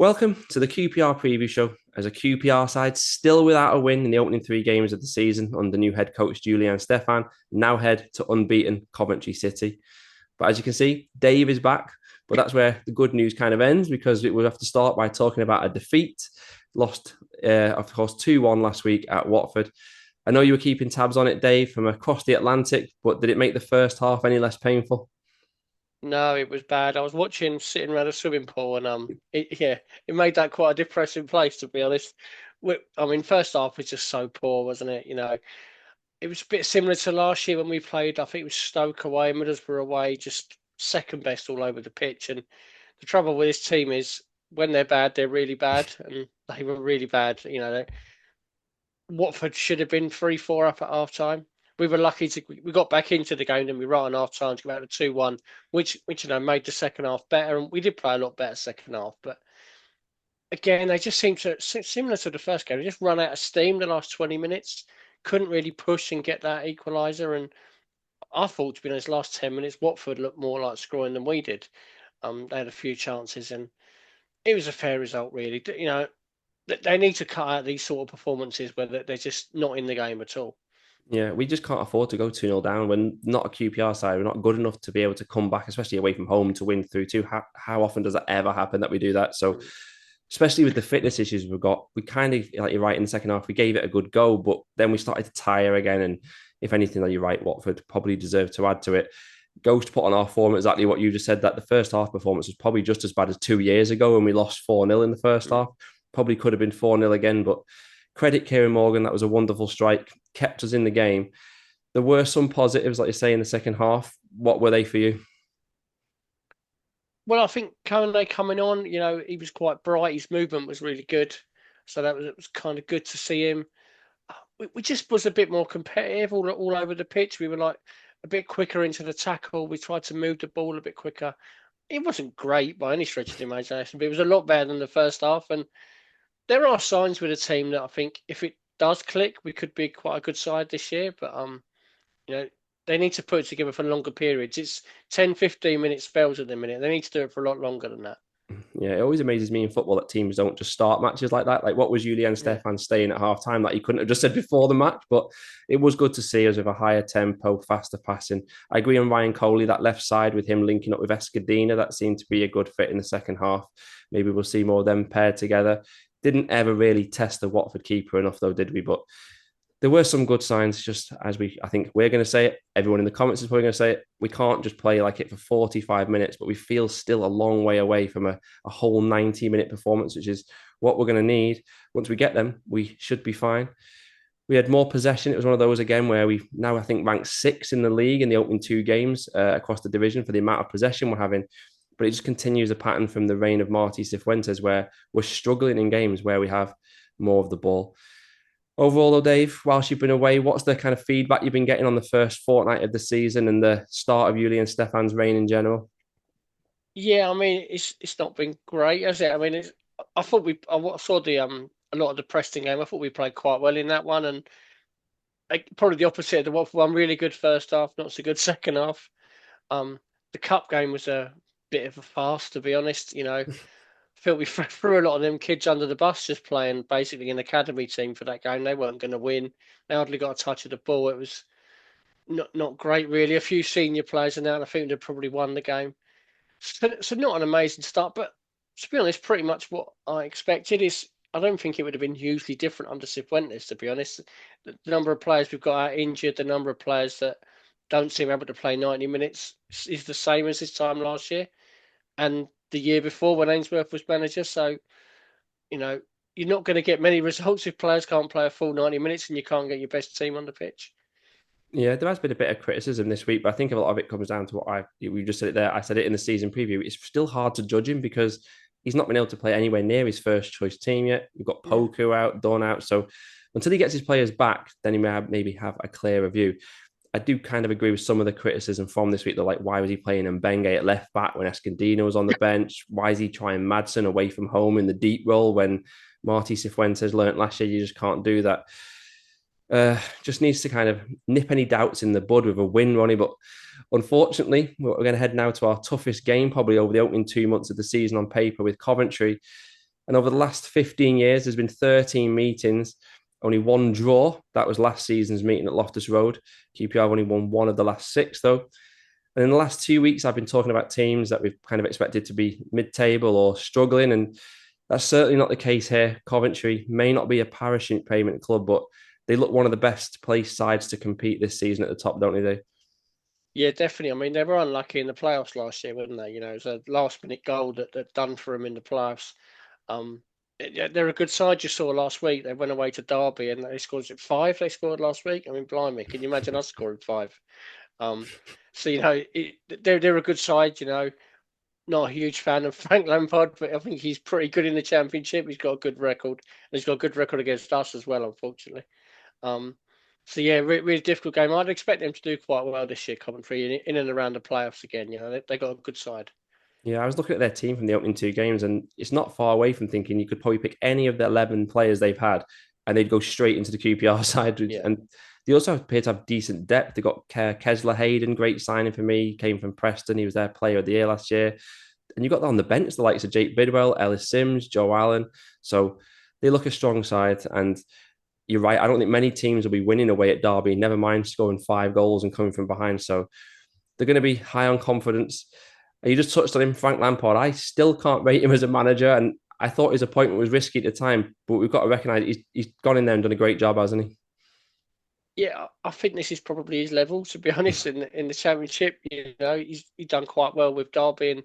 Welcome to the QPR Preview Show. As a QPR side still without a win in the opening three games of the season under new head coach Julian Stefan, now head to unbeaten Coventry City. But as you can see, Dave is back. But that's where the good news kind of ends, because we have to start by talking about a defeat. Lost, of course, 2-1 last week at Watford. I know you were keeping tabs on it, Dave, from across the Atlantic, but did it make the first half any less painful? No, it was bad. I was watching sitting around a swimming pool, and it made that quite a depressing place, to be honest. First half was just so poor, wasn't it? It was a bit similar to last year when we played. I think it was Stoke away, Middlesbrough away, just second best all over the pitch. And the trouble with this team is when they're bad, they're really bad, and they were really bad. Watford should have been 3-4 up at half time. We were lucky we got back into the game and we right on half time to go out to 2-1, which made the second half better, and we did play a lot better second half. But again, they just seemed to similar to the first game. They just run out of steam the last 20 minutes. Couldn't really push and get that equaliser. And I thought, to be honest, last 10 minutes Watford looked more like scoring than we did. They had a few chances and it was a fair result, really. They need to cut out these sort of performances where they're just not in the game at all. Yeah, we just can't afford to go 2-0 down. We're not a QPR side. We're not good enough to be able to come back, especially away from home, to win through two. How often does that ever happen that we do that? So, especially with the fitness issues we've got, we kind of, like you're right, in the second half, we gave it a good go, but then we started to tire again. And if anything, like you're right, Watford probably deserved to add to it. Goes to put on our form exactly what you just said, that the first half performance was probably just as bad as 2 years ago when we lost 4-0 in the first half. Probably could have been 4-0 again, but credit Kieran Morgan. That was a wonderful strike, kept us in the game. There were some positives, like you say, in the second half. What were they for you? Well, I think Kone coming on, he was quite bright. His movement was really good, so it was kind of good to see him. We just was a bit more competitive all over the pitch. We were like a bit quicker into the tackle. We tried to move the ball a bit quicker. It wasn't great by any stretch of the imagination, but it was a lot better than the first half. And there are signs with a team that I think if it does click, we could be quite a good side this year. But you know, they need to put it together for longer periods. It's 10, 15 minute spells at the minute. They need to do it for a lot longer than that. Yeah, it always amazes me in football that teams don't just start matches like that. Like, what was Julian Yeah. Stefan staying at half time that he couldn't have just said before the match? But it was good to see us with a higher tempo, faster passing. I agree on Ryan Coley, that left side with him linking up with Escudina. That seemed to be a good fit in the second half. Maybe we'll see more of them paired together. Didn't ever really test the Watford keeper enough, though, did we? But there were some good signs, just as I think we're going to say it. Everyone in the comments is probably going to say it. We can't just play like it for 45 minutes, but we feel still a long way away from a whole 90-minute performance, which is what we're going to need. Once we get them, we should be fine. We had more possession. It was one of those again where we now, I think, ranked sixth in the league in the opening two games across the division for the amount of possession we're having. But it just continues a pattern from the reign of Marty Cifuentes where we're struggling in games where we have more of the ball. Overall, though, Dave, whilst you've been away, what's the kind of feedback you've been getting on the first fortnight of the season and the start of Julian Stefan's reign in general? Yeah, it's not been great, has it? I thought I saw the a lot of the Preston game. I thought we played quite well in that one, and probably the opposite of the Watford one. Really good first half, not so good second half. The cup game was a bit of a farce, to be honest. Feel we threw a lot of them kids under the bus just playing basically an academy team for that game. They weren't going to win. They hardly got a touch of the ball. It was not great, really. A few senior players and out. I think they'd probably won the game. So not an amazing start, but to be honest, pretty much what I expected is. I don't think it would have been hugely different under Cifuentes, to be honest. The number of players we've got out injured, the number of players that don't seem able to play 90 minutes is the same as this time last year and the year before when Ainsworth was manager. So, you know, you're not going to get many results if players can't play a full 90 minutes and you can't get your best team on the pitch. Yeah, there has been a bit of criticism this week, but I think a lot of it comes down to we just said it there. I said it in the season preview. It's still hard to judge him because he's not been able to play anywhere near his first choice team yet. We've got Yeah. Poku out, Dawn out. So until he gets his players back, then he may maybe have a clearer view. I do kind of agree with some of the criticism from this week. They're like, why was he playing Mbenge at left back when Escondino was on the bench? Why is he trying Madsen away from home in the deep role when Marty Cifuentes learnt last year you just can't do that? Just needs to kind of nip any doubts in the bud with a win, Ronnie. But unfortunately, we're going to head now to our toughest game, probably over the opening 2 months of the season on paper with Coventry. And over the last 15 years, there's been 13 meetings, only one draw. That was last season's meeting at Loftus Road. QPR have only won one of the last six, though. And in the last 2 weeks, I've been talking about teams that we've kind of expected to be mid-table or struggling, and that's certainly not the case here. Coventry may not be a parachute payment club, but they look one of the best placed sides to compete this season at the top, don't they? Yeah, definitely. I mean, they were unlucky in the playoffs last year, weren't they? You know, it was a last-minute goal that done for them in the playoffs. Yeah, they're a good side. You saw last week. They went away to Derby and they scored five. They scored last week. I mean, blimey, can you imagine us scoring five? Um, so they're a good side. You know, not a huge fan of Frank Lampard, but I think he's pretty good in the Championship. He's got a good record, and he's got a good record against us as well, unfortunately. Um, so yeah, really difficult game. I'd expect them to do quite well this year, Coventry, in and around the playoffs again. You know, they got a good side. Yeah, I was looking at their team from the opening two games, and it's not far away from thinking you could probably pick any of the 11 players they've had, and they'd go straight into the QPR side. Yeah. And they also appear to have decent depth. They got Kesler Hayden, great signing for me. He came from Preston. He was their player of the year last year. And you got on the bench the likes of Jake Bidwell, Ellis Sims, Joe Allen. So they look a strong side. And you're right. I don't think many teams will be winning away at Derby, never mind scoring 5 goals and coming from behind. So they're going to be high on confidence. You just touched on him, Frank Lampard. I still can't rate him as a manager, and I thought his appointment was risky at the time, but we've got to recognise he's gone in there and done a great job, hasn't he? Yeah, I think this is probably his level, to be honest, in the Championship. You know, he's done quite well with Derby, and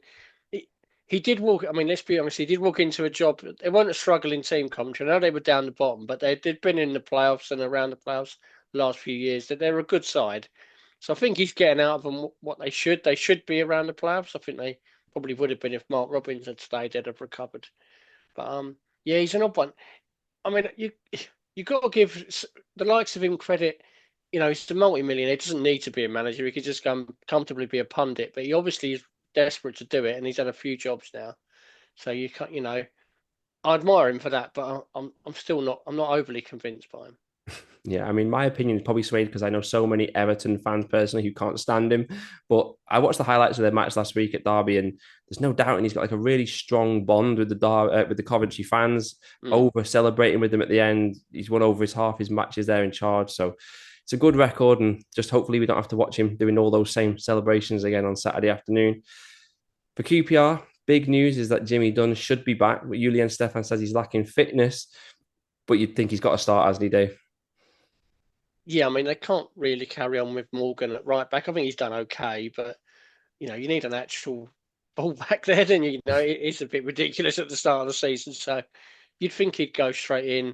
he did walk. I mean, let's be honest, he did walk into a job. They weren't a struggling team, Coventry. I know they were down the bottom, but they'd been in the playoffs and around the playoffs the last few years. That they're a good side, so I think he's getting out of them what they should. They should be around the playoffs. I think they probably would have been if Mark Robbins had stayed. They'd have recovered. But yeah, he's an odd one. I mean, you got to give the likes of him credit. You know, he's a multi-millionaire. He doesn't need to be a manager. He could just come comfortably be a pundit. But he obviously is desperate to do it, and he's had a few jobs now. So you can't, you know, I admire him for that, but I'm still not. I'm not overly convinced by him. Yeah, I mean, my opinion is probably swayed because I know so many Everton fans personally who can't stand him. But I watched the highlights of their match last week at Derby, and there's no doubt, and he's got like a really strong bond with the Coventry fans. Mm. Over celebrating with them at the end, he's won over his matches there in charge. So it's a good record, and just hopefully we don't have to watch him doing all those same celebrations again on Saturday afternoon. For QPR, big news is that Jimmy Dunn should be back, but Julian Stefan says he's lacking fitness. But you'd think he's got to start, hasn't he, Dave? Yeah, I mean they can't really carry on with Morgan at right back. I think he's done okay, but you know you need an actual ball back there. Then you know it's a bit ridiculous at the start of the season. So you'd think he'd go straight in.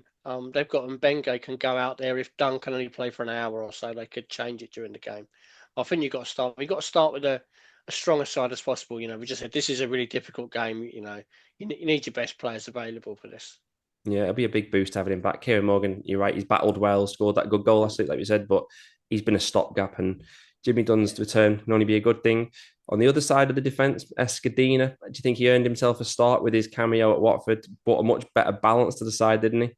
They've got Mbenge can go out there if Dunn can only play for an hour or so. They could change it during the game. I think you've got to start. You've got to start with a strong side as possible. You know, we just said this is a really difficult game. You know, you need your best players available for this. Yeah, it'll be a big boost having him back. Kieran Morgan, you're right, he's battled well, scored that good goal last week, like we said, but he's been a stopgap, and Jimmy Dunn's return can only be a good thing. On the other side of the defence, Escudina, do you think he earned himself a start with his cameo at Watford? Brought a much better balance to the side, didn't he?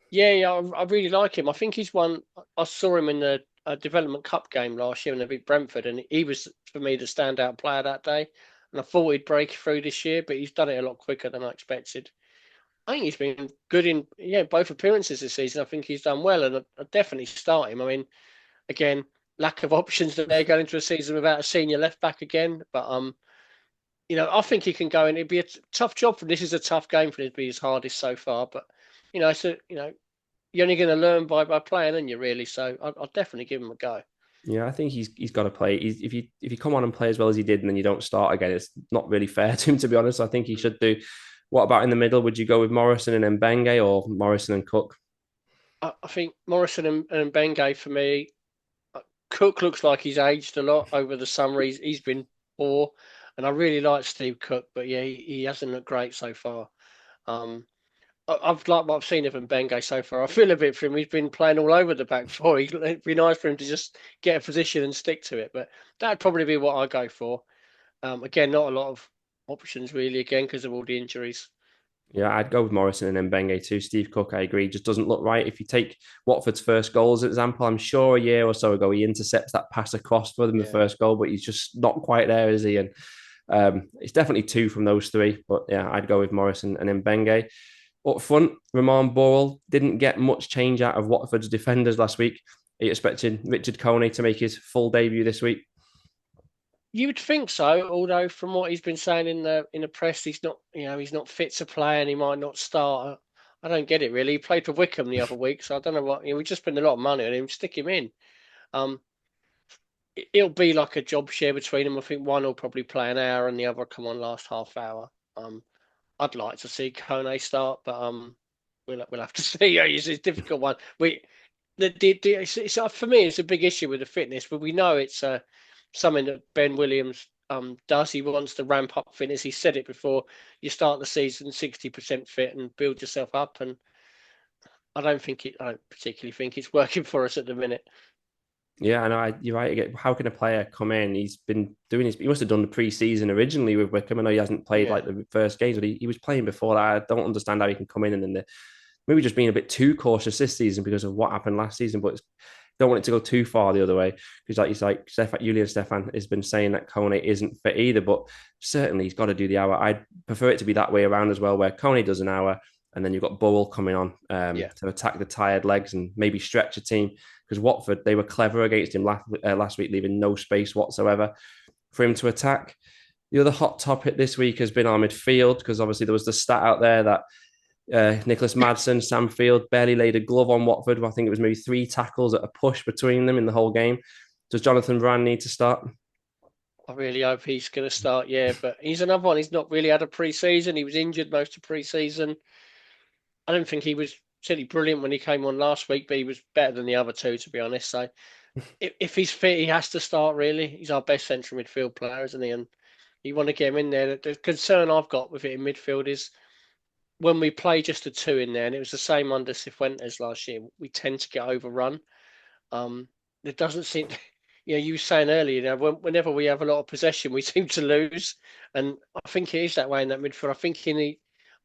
Yeah, I really like him. I think he's one. I saw him in the development cup game last year when they beat Brentford, and he was for me the standout player that day. And I thought he'd break through this year, but he's done it a lot quicker than I expected. I think he's been good in both appearances this season. I think he's done well, and I definitely start him. I mean, again, lack of options that they're going into a season without a senior left back again. But you know, I think he can go in. It'd be a tough job for him. This is a tough game for him to be his hardest so far. But you know, so you know, you're only going to learn by playing, aren't you? Really, so I'll definitely give him a go. Yeah, I think he's got to play. If you come on and play as well as he did, and then you don't start again, it's not really fair to him, to be honest. I think he should do. What about in the middle? Would you go with Morrison and Mbenge or Morrison and Cook? I think Morrison and Bengay for me. Cook looks like he's aged a lot over the summer. He's been poor, and I really like Steve Cook, but yeah, he hasn't looked great so far. Um, I've liked what I've seen of Mbenge so far. I feel a bit for him. He's been playing all over the back four. It'd be nice for him to just get a position and stick to it. But that'd probably be what I go for. Again, not a lot of options really. Again, because of all the injuries. Yeah, I'd go with Morrison and Mbenge too. Steve Cook, I agree, just doesn't look right. If you take Watford's first goal as an example, I'm sure a year or so ago he intercepts that pass across for them, the Yeah. first goal, but he's just not quite there, is he? And It's definitely two from those three, but yeah, I'd go with Morrison and Mbenge. Up front, Ramon Borrell didn't get much change out of Watford's defenders last week. Are you expecting Richard Coney to make his full debut this week? You would think so, although from what he's been saying in the press, he's not fit to play and he might not start. I don't get it really. He played for Wickham the other week, so I don't know what. We just spent a lot of money on him. Stick him in. Um, it'll be like a job share between them. I think one will probably play an hour and the other will come on last half hour. I'd like to see Kone start, but we'll have to see. It's a difficult one. For me, it's a big issue with the fitness, but we know it's something that Ben Williams does. He wants to ramp up fitness. He said it before. You start the season 60% fit and build yourself up, and I don't particularly think it's working for us at the minute. Yeah, I know. You're right. How can a player come in? He's been doing his. He must have done the pre-season originally with Wickham. I know he hasn't played Yeah. like the first games, but he was playing before that. I don't understand how he can come in and then maybe just being a bit too cautious this season because of what happened last season. But don't want it to go too far the other way because, Julian Stefan has been saying that Kone isn't fit either. But certainly he's got to do the hour. I'd prefer it to be that way around as well, where Kone does an hour and then you've got Burrell coming on Yeah. to attack the tired legs and maybe stretch a team. Because Watford, they were clever against him last week, leaving no space whatsoever for him to attack. The other hot topic this week has been our midfield, because obviously there was the stat out there that Nicholas Madsen, Sam Field barely laid a glove on Watford. I think it was maybe 3 tackles at a push between them in the whole game. Does Jonathan Varane need to start? I really hope he's going to start, yeah. But he's another one. He's not really had a pre-season. He was injured most of pre-season. I don't think he was particularly brilliant when he came on last week, but he was better than the other two, to be honest. So if he's fit, he has to start, really. He's our best central midfield player, isn't he? And you want to get him in there. The concern I've got with it in midfield is when we play just a two in there, and it was the same under Cifuentes last year, we tend to get overrun. It doesn't seem, you were saying earlier, whenever we have a lot of possession, we seem to lose, and I think it is that way in that midfield.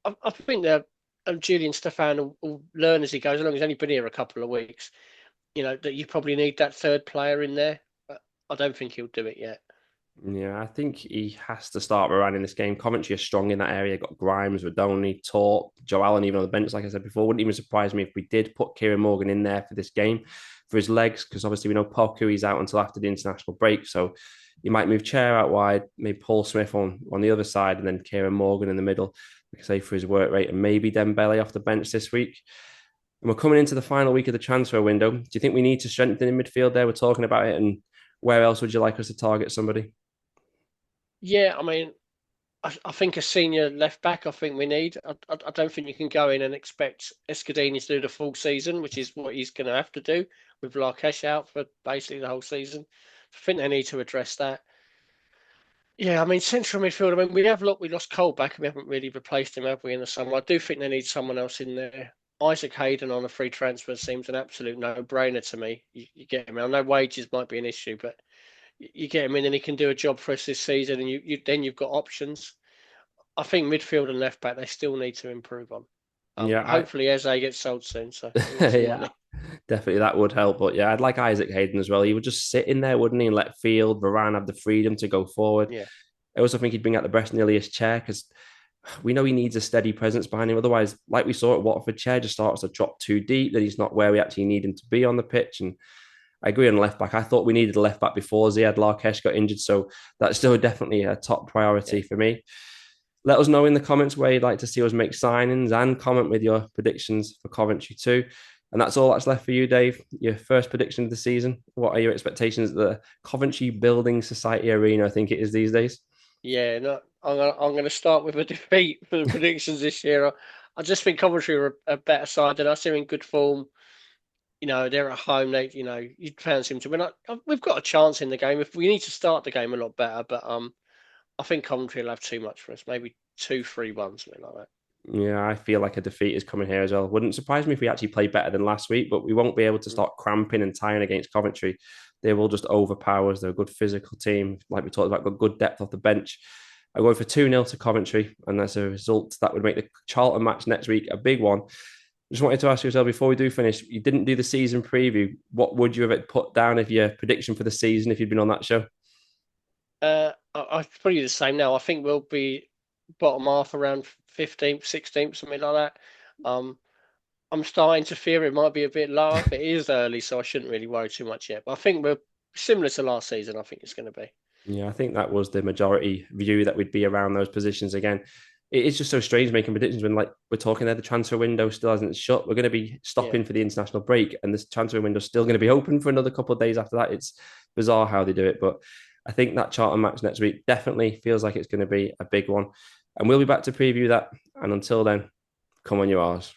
I think that Julian Stefan will learn as he goes along. He's only been here a couple of weeks. That you probably need that third player in there, but I don't think he'll do it yet. Yeah, I think he has to start Varane in this game. Coventry are strong in that area. Got Grimes, Rodoni, Torp, Joe Allen even on the bench, like I said before. Wouldn't even surprise me if we did put Kieran Morgan in there for this game for his legs, because obviously we know Poku is out until after the international break. So you might move Chair out wide, maybe Paul Smith on the other side, and then Kieran Morgan in the middle, like I say, for his work rate, and maybe Dembele off the bench this week. And we're coming into the final week of the transfer window. Do you think we need to strengthen in midfield there? We're talking about it. And where else would you like us to target somebody? Yeah, I mean, I think a senior left back. I think we need. I don't think you can go in and expect Escudini to do the full season, which is what he's going to have to do with Larkesh out for basically the whole season. I think they need to address that. Yeah, I mean, central midfield. I mean, we lost Cole back and we haven't really replaced him, have we, in the summer? I do think they need someone else in there. Isaac Hayden on a free transfer seems an absolute no-brainer to me. You get him. I know wages might be an issue, but you get him in and he can do a job for us this season, and you've got options. I think midfield and left back they still need to improve on. Yeah, Hopefully Eze gets sold soon, so we get some yeah, money. definitely that would help. But yeah, I'd like Isaac Hayden as well. He would just sit in there, wouldn't he, and let Field, Varane have the freedom to go forward. Yeah, I also think he'd bring out the best in Ilias Chair, because we know he needs a steady presence behind him. Otherwise, like we saw at Watford, Chair just starts to drop too deep, that he's not where we actually need him to be on the pitch. And I agree on left back. I thought we needed a left back before Ziad Larkesh got injured, so that's still definitely a top priority yeah. for me. Let us know in the comments where you'd like to see us make signings, and comment with your predictions for Coventry too. And that's all that's left for you, Dave. Your first prediction of the season. What are your expectations at the Coventry Building Society Arena, I think it is these days? Yeah, no, I'm gonna start with a defeat for the predictions this year. I just think Coventry are a better side than us. They're in good form. They're at home. You'd fancy them to win. We've got a chance in the game. If we need to start the game a lot better, but I think Coventry will have too much for us. Maybe 2-3-1, something like that. Yeah, I feel like a defeat is coming here as well. Wouldn't surprise me if we actually play better than last week, but we won't be able to Mm. start cramping and tying against Coventry. They will just overpower us. They're a good physical team. Like we talked about, got good depth off the bench. I go for 2-0 to Coventry, and as a result, that would make the Charlton match next week a big one. Just wanted to ask you as well, before we do finish, you didn't do the season preview. What would you have put down if your prediction for the season if you'd been on that show? It's probably the same now. I think we'll be bottom half around 15th, 16th, something like that. I'm starting to fear it might be a bit lower, but it is early, so I shouldn't really worry too much yet. But I think we're similar to last season. I think it's going to be. Yeah, I think that was the majority view that we'd be around those positions again. It is just so strange making predictions when, like, we're talking there, the transfer window still hasn't shut. We're going to be Yeah. stopping for the international break, and this transfer window is still going to be open for another couple of days after that. It's bizarre how they do it, but I think that Charlton match next week definitely feels like it's going to be a big one, and we'll be back to preview that. And until then, come on, you R's.